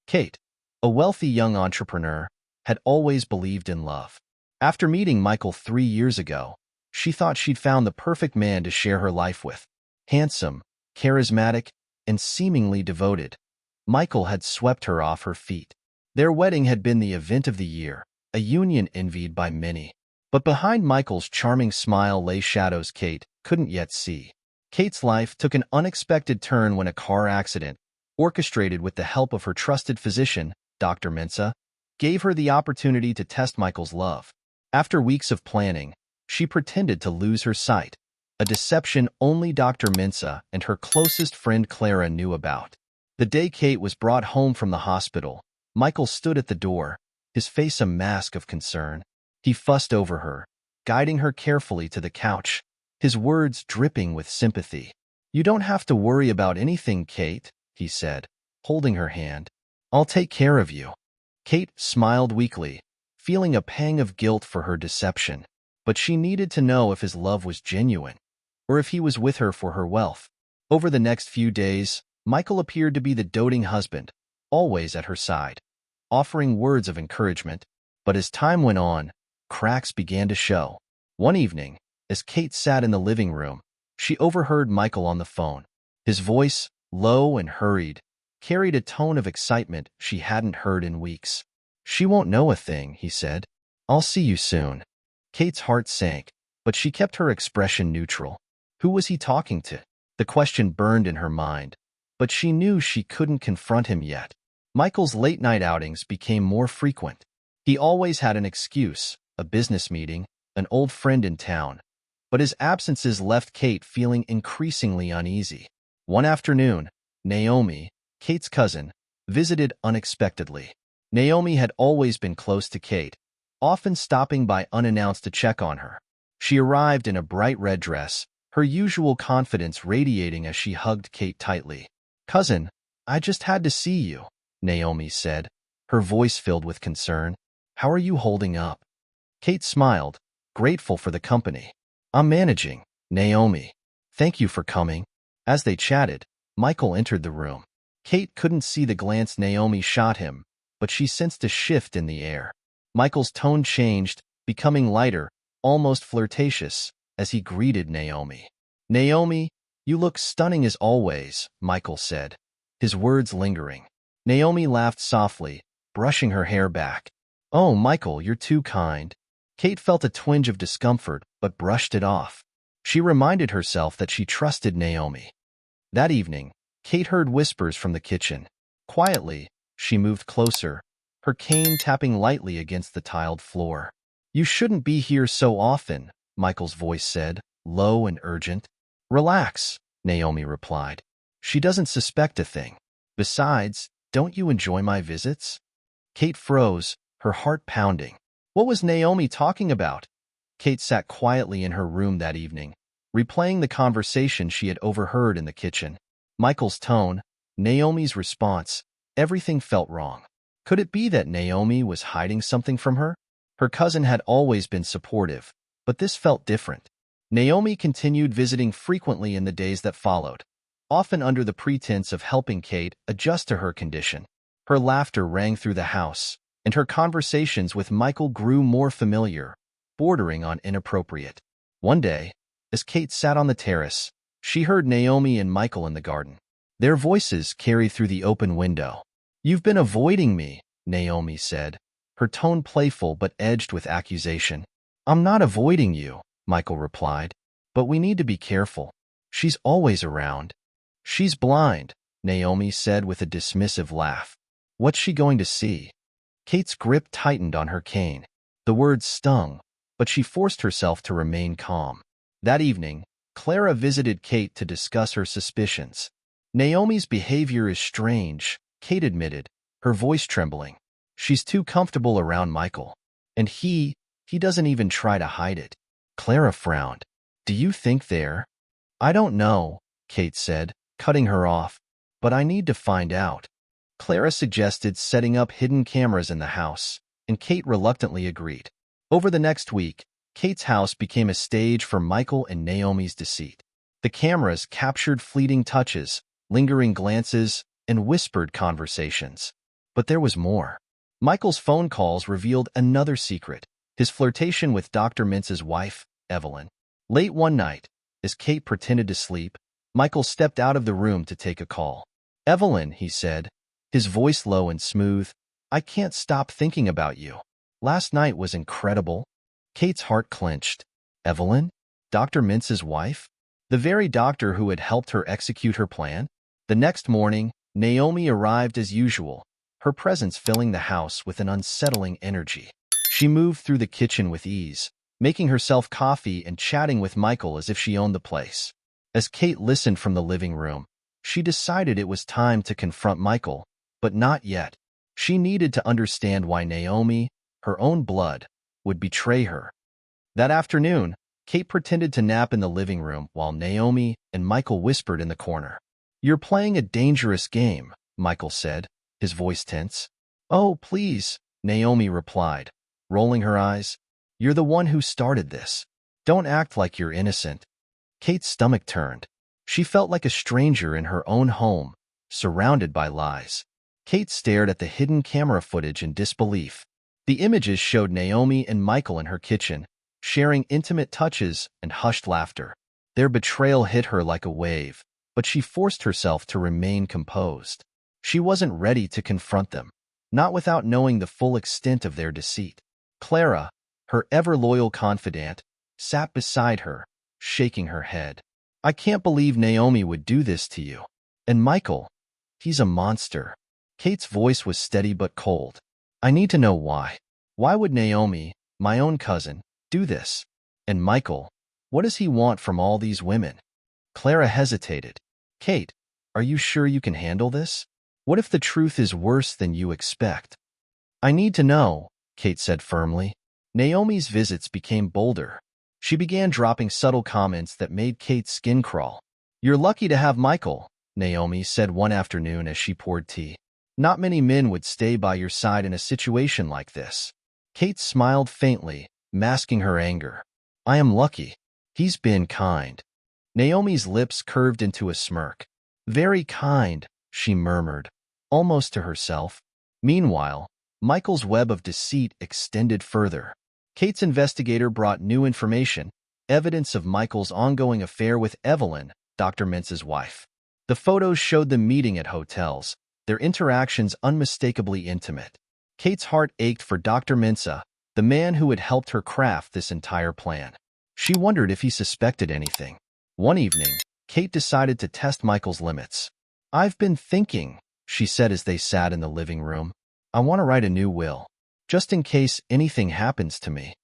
Kate, a wealthy young entrepreneur, had always believed in love. After meeting Michael 3 years ago, she thought she'd found the perfect man to share her life with. Handsome, charismatic, and seemingly devoted, Michael had swept her off her feet. Their wedding had been the event of the year, a union envied by many. But behind Michael's charming smile lay shadows Kate couldn't yet see. Kate's life took an unexpected turn when a car accident, orchestrated with the help of her trusted physician, Dr. Mensah, gave her the opportunity to test Michael's love. After weeks of planning, she pretended to lose her sight, a deception only Dr. Mensah and her closest friend Clara knew about. The day Kate was brought home from the hospital, Michael stood at the door, his face a mask of concern. He fussed over her, guiding her carefully to the couch, his words dripping with sympathy. "You don't have to worry about anything, Kate," he said, holding her hand. "I'll take care of you." Kate smiled weakly, feeling a pang of guilt for her deception. But she needed to know if his love was genuine, or if he was with her for her wealth. Over the next few days, Michael appeared to be the doting husband, always at her side, offering words of encouragement. But as time went on, cracks began to show. One evening, as Kate sat in the living room, she overheard Michael on the phone. His voice, low and hurried, carried a tone of excitement she hadn't heard in weeks. "She won't know a thing," he said. "I'll see you soon." Kate's heart sank, but she kept her expression neutral. Who was he talking to? The question burned in her mind, but she knew she couldn't confront him yet. Michael's late-night outings became more frequent. He always had an excuse, a business meeting, an old friend in town, but his absences left Kate feeling increasingly uneasy. One afternoon, Naomi, Kate's cousin, visited unexpectedly. Naomi had always been close to Kate, often stopping by unannounced to check on her. She arrived in a bright red dress, her usual confidence radiating as she hugged Kate tightly. "Cousin, I just had to see you," Naomi said, her voice filled with concern. "How are you holding up?" Kate smiled, grateful for the company. "I'm managing, Naomi. Thank you for coming." As they chatted, Michael entered the room. Kate couldn't see the glance Naomi shot him, but she sensed a shift in the air. Michael's tone changed, becoming lighter, almost flirtatious, as he greeted Naomi. "Naomi, you look stunning as always," Michael said, his words lingering. Naomi laughed softly, brushing her hair back. "Oh, Michael, you're too kind." Kate felt a twinge of discomfort, but brushed it off. She reminded herself that she trusted Naomi. That evening, Kate heard whispers from the kitchen. Quietly, she moved closer, her cane tapping lightly against the tiled floor. "You shouldn't be here so often," Michael's voice said, low and urgent. "Relax," Naomi replied. "She doesn't suspect a thing. Besides, don't you enjoy my visits?" Kate froze, her heart pounding. What was Naomi talking about? Kate sat quietly in her room that evening, replaying the conversation she had overheard in the kitchen. Michael's tone, Naomi's response, everything felt wrong. Could it be that Naomi was hiding something from her? Her cousin had always been supportive, but this felt different. Naomi continued visiting frequently in the days that followed, often under the pretense of helping Kate adjust to her condition. Her laughter rang through the house, and her conversations with Michael grew more familiar, bordering on inappropriate. One day, as Kate sat on the terrace, she heard Naomi and Michael in the garden. Their voices carried through the open window. "You've been avoiding me," Naomi said, her tone playful but edged with accusation. "I'm not avoiding you," Michael replied, "but we need to be careful. She's always around." "She's blind," Naomi said with a dismissive laugh. "What's she going to see?" Kate's grip tightened on her cane. The words stung, but she forced herself to remain calm. That evening, Clara visited Kate to discuss her suspicions. "Naomi's behavior is strange," Kate admitted, her voice trembling. "She's too comfortable around Michael. And he doesn't even try to hide it." Clara frowned. "Do you think they're—" "I don't know," Kate said, cutting her off, "but I need to find out." Clara suggested setting up hidden cameras in the house, and Kate reluctantly agreed. Over the next week, Kate's house became a stage for Michael and Naomi's deceit. The cameras captured fleeting touches, lingering glances, and whispered conversations. But there was more. Michael's phone calls revealed another secret, his flirtation with Dr. Mintz's wife, Evelyn. Late one night, as Kate pretended to sleep, Michael stepped out of the room to take a call. "Evelyn," he said, his voice low and smooth, "I can't stop thinking about you. Last night was incredible." Kate's heart clenched. Evelyn? Dr. Mintz's wife? The very doctor who had helped her execute her plan? The next morning, Naomi arrived as usual, her presence filling the house with an unsettling energy. She moved through the kitchen with ease, making herself coffee and chatting with Michael as if she owned the place. As Kate listened from the living room, she decided it was time to confront Michael, but not yet. She needed to understand why Naomi, her own blood, would betray her. That afternoon, Kate pretended to nap in the living room while Naomi and Michael whispered in the corner. "You're playing a dangerous game," Michael said, his voice tense. "Oh, please," Naomi replied, rolling her eyes. "You're the one who started this. Don't act like you're innocent." Kate's stomach turned. She felt like a stranger in her own home, surrounded by lies. Kate stared at the hidden camera footage in disbelief. The images showed Naomi and Michael in her kitchen, sharing intimate touches and hushed laughter. Their betrayal hit her like a wave, but she forced herself to remain composed. She wasn't ready to confront them, not without knowing the full extent of their deceit. Clara, her ever-loyal confidant, sat beside her, shaking her head. "I can't believe Naomi would do this to you. And Michael, he's a monster." Kate's voice was steady but cold. "I need to know why. Why would Naomi, my own cousin, do this? And Michael, what does he want from all these women?" Clara hesitated. "Kate, are you sure you can handle this? What if the truth is worse than you expect?" "I need to know," Kate said firmly. Naomi's visits became bolder. She began dropping subtle comments that made Kate's skin crawl. "You're lucky to have Michael," Naomi said one afternoon as she poured tea. "Not many men would stay by your side in a situation like this." Kate smiled faintly, masking her anger. "I am lucky. He's been kind." Naomi's lips curved into a smirk. "Very kind," she murmured, almost to herself. Meanwhile, Michael's web of deceit extended further. Kate's investigator brought new information, evidence of Michael's ongoing affair with Evelyn, Dr. Mintz's wife. The photos showed them meeting at hotels, their interactions unmistakably intimate. Kate's heart ached for Dr. Mintz, the man who had helped her craft this entire plan. She wondered if he suspected anything. One evening, Kate decided to test Michael's limits. "I've been thinking," she said as they sat in the living room. "I want to write a new will, just in case anything happens to me."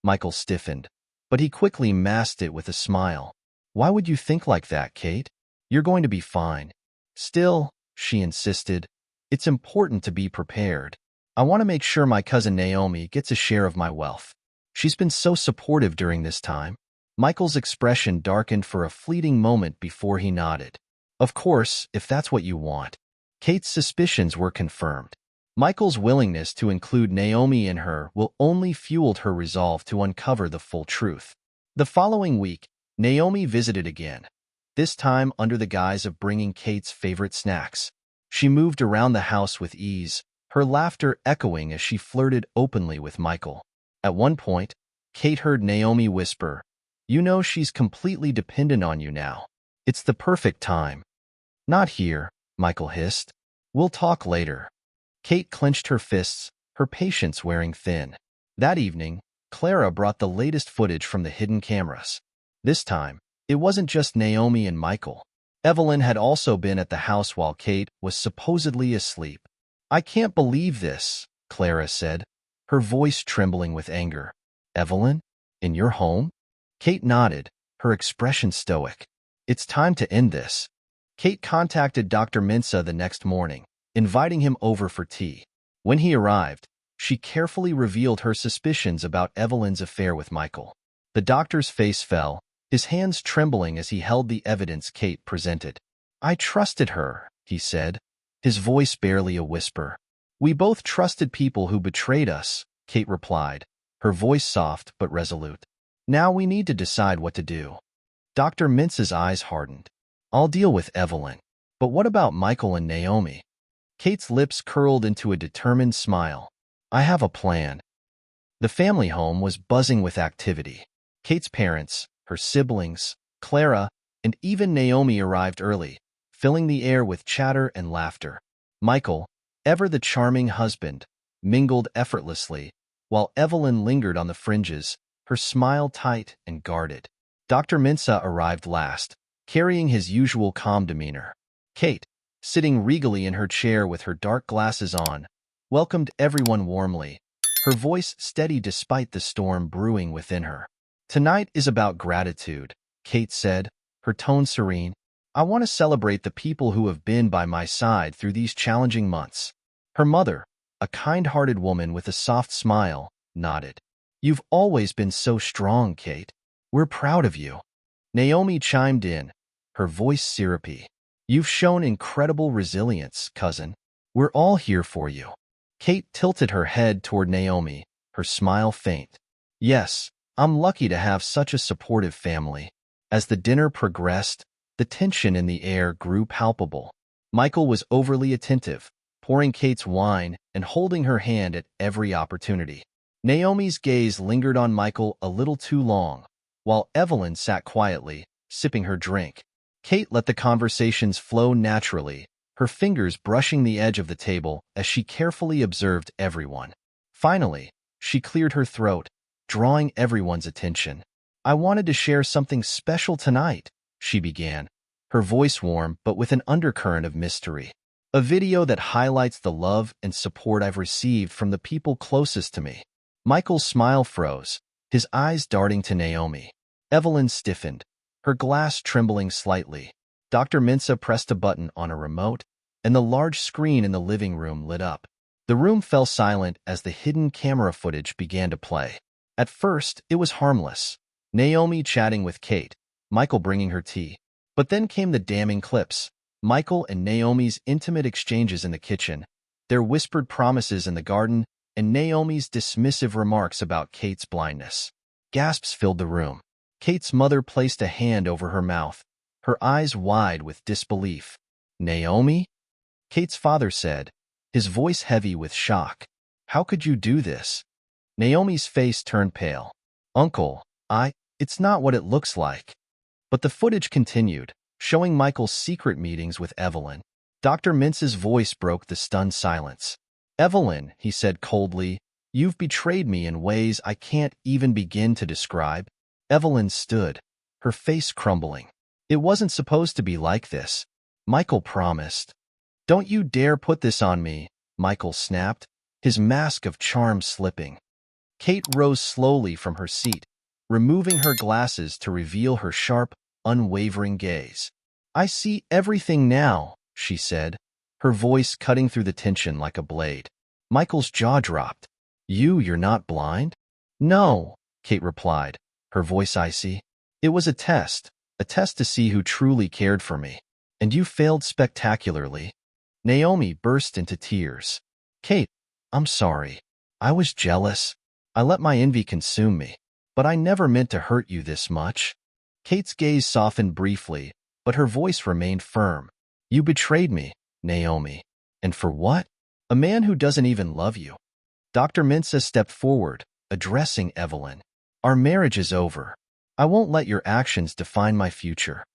Michael stiffened, but he quickly masked it with a smile. "Why would you think like that, Kate? You're going to be fine." "Still," she insisted, "it's important to be prepared. I want to make sure my cousin Naomi gets a share of my wealth. She's been so supportive during this time." Michael's expression darkened for a fleeting moment before he nodded. "Of course, if that's what you want." Kate's suspicions were confirmed. Michael's willingness to include Naomi in her will only fueled her resolve to uncover the full truth. The following week, Naomi visited again, this time under the guise of bringing Kate's favorite snacks. She moved around the house with ease, her laughter echoing as she flirted openly with Michael. At one point, Kate heard Naomi whisper, "You know she's completely dependent on you now. It's the perfect time." "Not here," Michael hissed. "We'll talk later." Kate clenched her fists, her patience wearing thin. That evening, Clara brought the latest footage from the hidden cameras. This time, it wasn't just Naomi and Michael. Evelyn had also been at the house while Kate was supposedly asleep. "I can't believe this," Clara said, her voice trembling with anger. "Evelyn? In your home?" Kate nodded, her expression stoic. "It's time to end this." Kate contacted Dr. Mintz the next morning, inviting him over for tea. When he arrived, she carefully revealed her suspicions about Evelyn's affair with Michael. The doctor's face fell, his hands trembling as he held the evidence Kate presented. "I trusted her," he said, his voice barely a whisper. "We both trusted people who betrayed us," Kate replied, her voice soft but resolute. "Now we need to decide what to do." Dr. Mintz's eyes hardened. "I'll deal with Evelyn. But what about Michael and Naomi?" Kate's lips curled into a determined smile. I have a plan. The family home was buzzing with activity. Kate's parents, her siblings, Clara, and even Naomi arrived early, filling the air with chatter and laughter. Michael, ever the charming husband, mingled effortlessly, while Evelyn lingered on the fringes, her smile tight and guarded. Dr. Mensah arrived last, carrying his usual calm demeanor. Kate, sitting regally in her chair with her dark glasses on, welcomed everyone warmly, her voice steady despite the storm brewing within her. Tonight is about gratitude, Kate said, her tone serene. I want to celebrate the people who have been by my side through these challenging months. Her mother, a kind-hearted woman with a soft smile, nodded. You've always been so strong, Kate. We're proud of you. Naomi chimed in, her voice syrupy. You've shown incredible resilience, cousin. We're all here for you. Kate tilted her head toward Naomi, her smile faint. Yes, I'm lucky to have such a supportive family. As the dinner progressed, the tension in the air grew palpable. Michael was overly attentive, pouring Kate's wine and holding her hand at every opportunity. Naomi's gaze lingered on Michael a little too long, while Evelyn sat quietly, sipping her drink. Kate let the conversations flow naturally, her fingers brushing the edge of the table as she carefully observed everyone. Finally, she cleared her throat, drawing everyone's attention. I wanted to share something special tonight, she began, her voice warm but with an undercurrent of mystery. A video that highlights the love and support I've received from the people closest to me. Michael's smile froze, his eyes darting to Naomi. Evelyn stiffened, her glass trembling slightly. Dr. Mensah pressed a button on a remote, and the large screen in the living room lit up. The room fell silent as the hidden camera footage began to play. At first, it was harmless. Naomi chatting with Kate, Michael bringing her tea. But then came the damning clips. Michael and Naomi's intimate exchanges in the kitchen, their whispered promises in the garden, and Naomi's dismissive remarks about Kate's blindness. Gasps filled the room. Kate's mother placed a hand over her mouth, her eyes wide with disbelief. Naomi? Kate's father said, his voice heavy with shock. How could you do this? Naomi's face turned pale. Uncle, it's not what it looks like. But the footage continued, showing Michael's secret meetings with Evelyn. Dr. Mensah's voice broke the stunned silence. Evelyn, he said coldly, you've betrayed me in ways I can't even begin to describe. Evelyn stood, her face crumbling. It wasn't supposed to be like this. Michael promised. Don't you dare put this on me, Michael snapped, his mask of charm slipping. Kate rose slowly from her seat, removing her glasses to reveal her sharp, unwavering gaze. I see everything now, she said, her voice cutting through the tension like a blade. Michael's jaw dropped. You're not blind? No, Kate replied, her voice icy. It was a test to see who truly cared for me. And you failed spectacularly. Naomi burst into tears. Kate, I'm sorry. I was jealous. I let my envy consume me. But I never meant to hurt you this much. Kate's gaze softened briefly, but her voice remained firm. You betrayed me, Naomi. And for what? A man who doesn't even love you. Dr. Mensah stepped forward, addressing Evelyn. Our marriage is over. I won't let your actions define my future.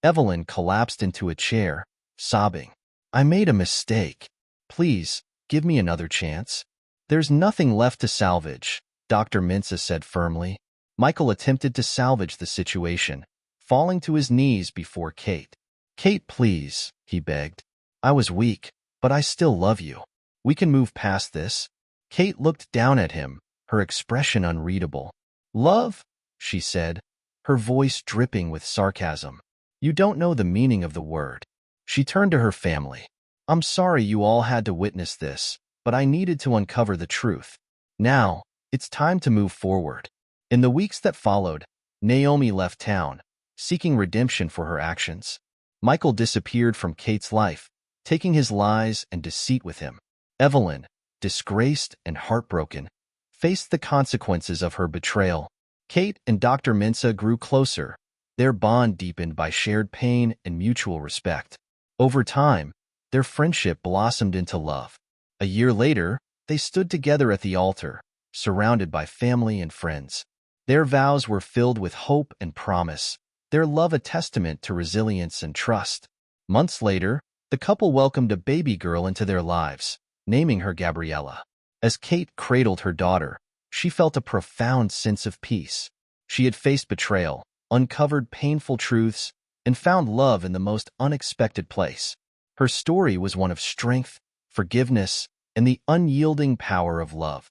Evelyn collapsed into a chair, sobbing. I made a mistake. Please, give me another chance. There's nothing left to salvage, Dr. Mensah said firmly. Michael attempted to salvage the situation, falling to his knees before Kate. Kate, please, he begged. I was weak, but I still love you. We can move past this. Kate looked down at him, her expression unreadable. Love? She said, her voice dripping with sarcasm. You don't know the meaning of the word. She turned to her family. I'm sorry you all had to witness this, but I needed to uncover the truth. Now, it's time to move forward. In the weeks that followed, Naomi left town, seeking redemption for her actions. Michael disappeared from Kate's life, taking his lies and deceit with him. Evelyn, disgraced and heartbroken, faced the consequences of her betrayal. Kate and Dr. Mensah grew closer, their bond deepened by shared pain and mutual respect. Over time, their friendship blossomed into love. A year later, they stood together at the altar, surrounded by family and friends. Their vows were filled with hope and promise, their love a testament to resilience and trust. Months later, the couple welcomed a baby girl into their lives, naming her Gabriella. As Kate cradled her daughter, she felt a profound sense of peace. She had faced betrayal, uncovered painful truths, and found love in the most unexpected place. Her story was one of strength, forgiveness, and the unyielding power of love.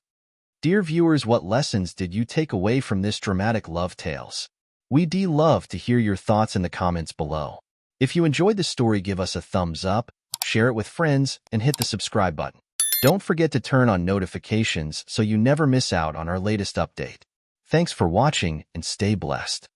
Dear viewers, what lessons did you take away from this dramatic love tales? We'd love to hear your thoughts in the comments below. If you enjoyed the story, give us a thumbs up, share it with friends, and hit the subscribe button. Don't forget to turn on notifications so you never miss out on our latest update. Thanks for watching and stay blessed.